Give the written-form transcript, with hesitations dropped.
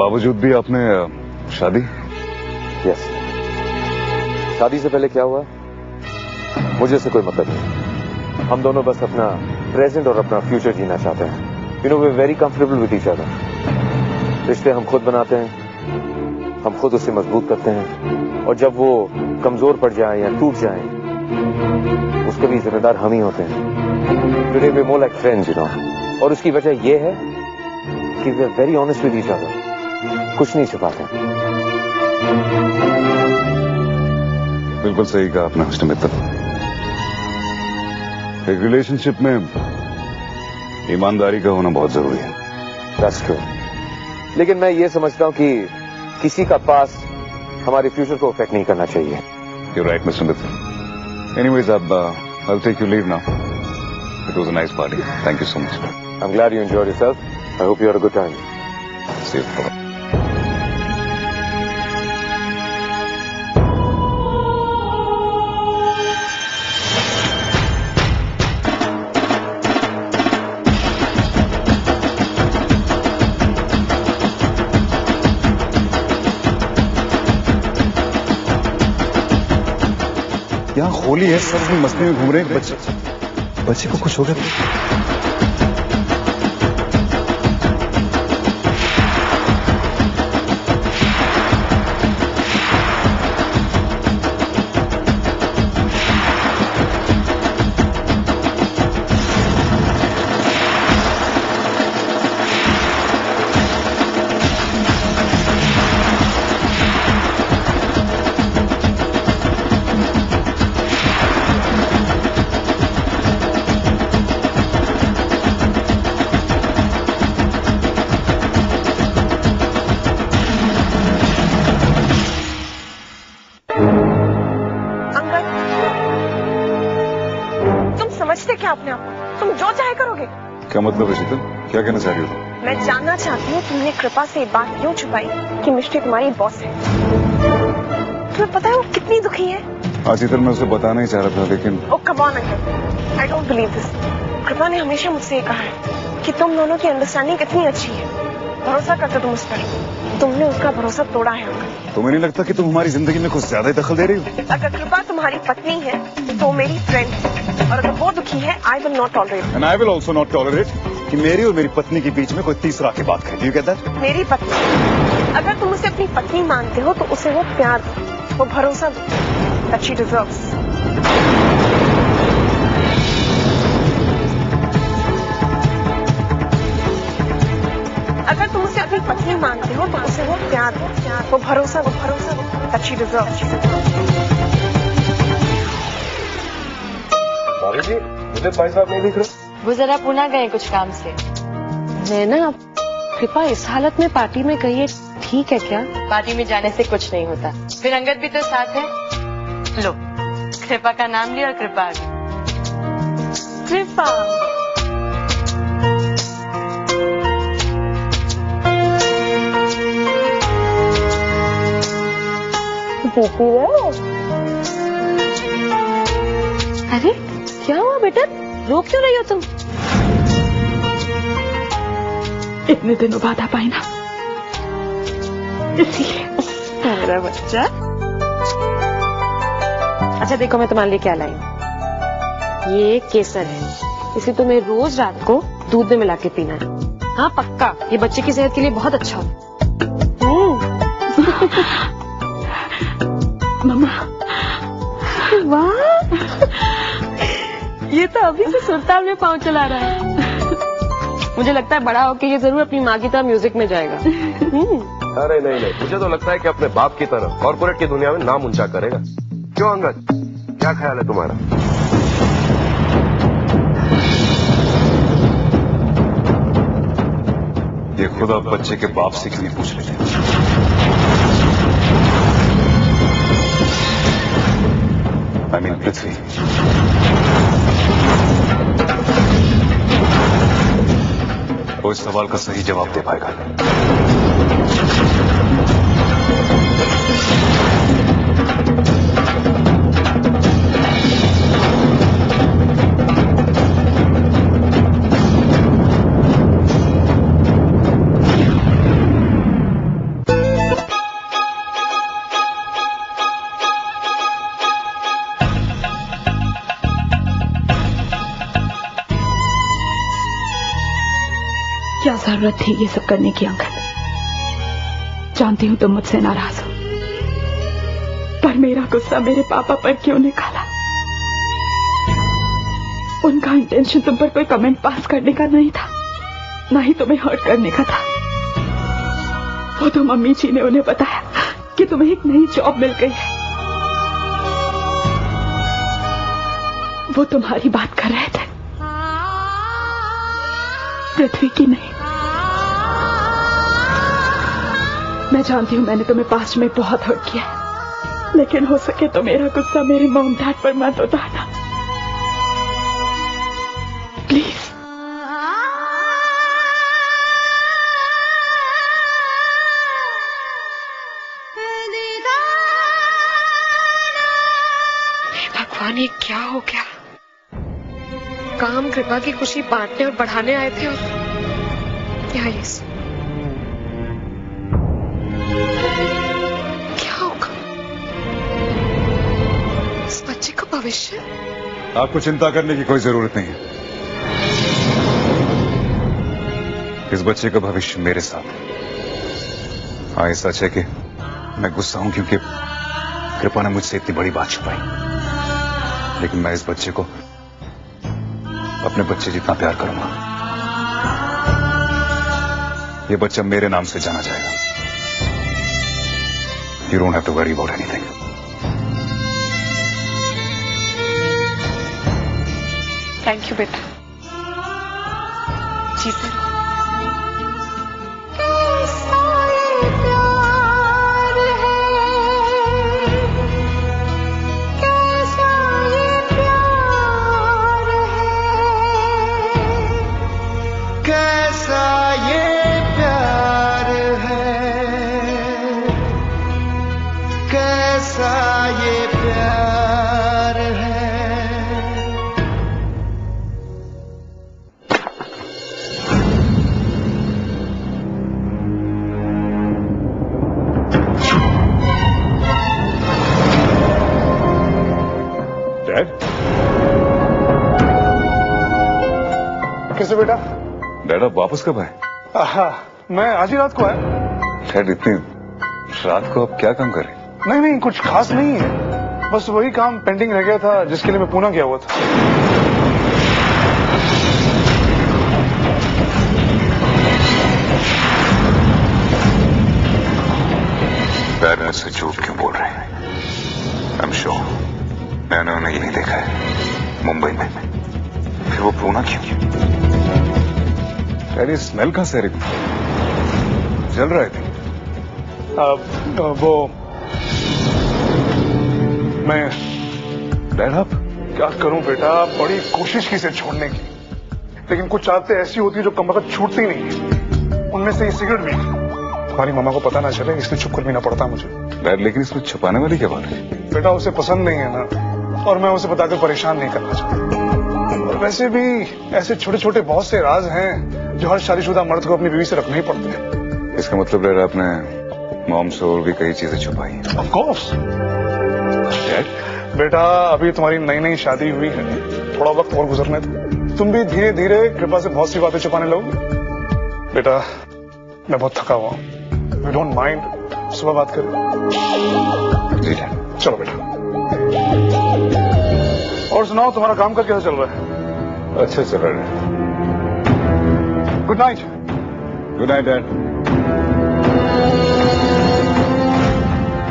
बावजूद भी आपने शादी? यस। शादी से पहले क्या हुआ मुझे से कोई मतलब नहीं। हम दोनों बस अपना प्रेजेंट और अपना फ्यूचर जीना चाहते हैं। You know we are very comfortable with each other. रिश्ते हम खुद बनाते हैं, हम खुद उसे मजबूत करते हैं, और जब वो कमजोर पड़ जाए या टूट जाए उसके भी जिम्मेदार हम ही होते हैं। Today we more like friends, you know. और उसकी वजह यह है कि we are very honest with each other, कुछ नहीं छुपाते। बिल्कुल सही कहा आपने मिस्टर मित्तल। एक रिलेशनशिप में ईमानदारी का होना बहुत जरूरी है। That's true। लेकिन मैं ये समझता हूँ कि किसी का पास हमारे फ्यूचर को अफेक्ट नहीं करना चाहिए। You're right, Mr. Mittal. Anyways, I'll take your leave now. It was a nice party. Thank you so much. I'm glad you enjoyed yourself. I hope you had a good time. See you. यहाँ होली है, सब अपनी मस्ती में घूम रहे हैं। बच्चे को कुछ हो गया? क्या अपने आप को? तुम जो चाहे करोगे। क्या मतलब है शीतल? क्या कहना चाह रही हो? मैं जानना चाहती हूँ तुमने कृपा से एक बात क्यों छुपाई कि मिष्टी तुम्हारी बॉस है। तुम्हें पता है वो कितनी दुखी है? हाँ शीतल, मैं उसे बताना ही चाह रहा था लेकिन। Oh come on uncle, I don't believe this. Kripa ने हमेशा मुझसे ये कहा है कि तुम दोनों की अंडरस्टैंडिंग कितनी अच्छी है, भरोसा करते तुम उस पर। तुमने उसका भरोसा तोड़ा है अंकल। तुम्हें नहीं लगता कि तुम हमारी जिंदगी में कुछ ज्यादा ही दखल दे रही हो? अगर कृपा तुम्हारी पत्नी है तो मेरी फ्रेंड है, और अगर वो दुखी है I will not tolerate. And I will also not tolerate कि मेरी और मेरी पत्नी के बीच में कोई तीसरा आके बात करे। You get that? मेरी पत्नी, अगर तुम उसे अपनी पत्नी मानते हो तो उसे वो प्यार दो, वो भरोसा दो that she deserves। अगर तुम उसे अपनी पत्नी मानते हो तो उसे वो प्यार दो, वो भरोसा दो that she deserves। भाभी जी, मुझे भाई साहब नहीं दिख रहे। वो जरा पुणे गए कुछ काम से। मैं ना कृपा इस हालत में पार्टी में गई है, ठीक है क्या? पार्टी में जाने से कुछ नहीं होता, फिर अंगद भी तो साथ है। लो कृपा का नाम लिया और कृपा आ गई। कृपा जीती रहो। अरे क्या हुआ बेटा, रो क्यों रही हो तुम? इतने दिनों बाद आ पाई ना, इसलिए। मेरा बच्चा। अच्छा देखो मैं तुम्हारे लिए क्या लाई हूँ। ये केसर है, इसे तुम्हें रोज रात को दूध में मिला के पीना है। हाँ पक्का, ये बच्चे की सेहत के लिए बहुत अच्छा हो। मम्मा वाह, ये तो अभी से सुरताल में पाँव चला रहा है। मुझे लगता है बड़ा होके ये जरूर अपनी माँ की तरह म्यूजिक में जाएगा। अरे नहीं, मुझे तो लगता है कि अपने बाप की तरह कॉर्पोरेट की दुनिया में नाम ऊंचा करेगा। क्यों अंगद, क्या ख्याल है तुम्हारा? ये खुद आप बच्चे के बाप से क्यों नहीं पूछ लेते? आई मीन पृथ्वी। वो इस सवाल का सही जवाब दे पाएगा। जरूरत थी ये सब करने की अंकल। जानती हूँ तुम मुझसे नाराज हो, पर मेरा गुस्सा मेरे पापा पर क्यों निकाला? उनका इंटेंशन तुम पर कोई कमेंट पास करने का नहीं था, ना ही तुम्हें हर्ट करने का था। वो तो मम्मी जी ने उन्हें बताया कि तुम्हें एक नई जॉब मिल गई है। वो तुम्हारी बात कर रहे थे, पृथ्वी की नहीं। मैं जानती हूँ मैंने तुम्हें पास्ट में बहुत हर्ट किया है, लेकिन हो सके तो मेरा गुस्सा मेरे मॉम डैड पर मत उतारना प्लीज। भगवान ये क्या हो गया? काम कृपा की खुशी बांटने और बढ़ाने आए थे और क्या ये सब? क्या होगा इस बच्चे का भविष्य? आपको चिंता करने की कोई जरूरत नहीं है। इस बच्चे का भविष्य मेरे साथ है। हाँ, ये सच है कि मैं गुस्सा हूं क्योंकि कृपा ने मुझसे इतनी बड़ी बात छुपाई, लेकिन मैं इस बच्चे को अपने बच्चे जितना प्यार करूंगा। ये बच्चा मेरे नाम से जाना जाएगा। You don't have to worry about anything. Thank you बेटा। जी सर। कैसे बेटा? डैड आप वापस कब आए? मैं आज ही रात को आया। डैड इतनी रात को आप क्या काम कर रहे हैं? नहीं कुछ खास नहीं है, बस वही काम पेंडिंग रह गया था जिसके लिए मैं पूना गया हुआ था। डैड मुझसे झूठ क्यों बोल रहे हैं? आई एम श्योर मैंने उन्हें यही देखा है, मुंबई में। फिर वो पूना क्यों? डैड ये स्मेल कहां से जल रहा है? वो मैं डैड आप क्या करूं बेटा, बड़ी कोशिश की इसे छोड़ने की, लेकिन कुछ आदतें ऐसी होती है जो कम वक्त छूटती नहीं है। उनमें से ये सिगरेट भी। हमारी मामा को पता ना चले इसलिए छुप कर पीना पड़ता मुझे। डैड लेकिन इसमें छुपाने वाली क्या बात है? बेटा उसे पसंद नहीं है ना, और मैं उसे बताकर परेशान नहीं करना चाहता। और वैसे भी ऐसे छोटे छोटे बहुत से राज हैं जो हर शादीशुदा मर्द को अपनी बीवी से रखने ही पड़ते हैं। इसका मतलब डैड आपने मॉम से और भी कई चीजें छुपाई हैं। ऑफ कोर्स बेटा, अभी तुम्हारी नई नई शादी हुई है, थोड़ा वक्त और गुजरने दो। तुम भी धीरे धीरे कृपा से बहुत सी बातें छुपाने लगोगे। बेटा मैं बहुत थका हुआ हूँ, यू डोंट माइंड सुबह बात करें? जी डैड। चलो बेटा। और सुनाओ तुम्हारा काम का कैसा चल रहा है? अच्छा चल रहा है। Good night. Good night dad.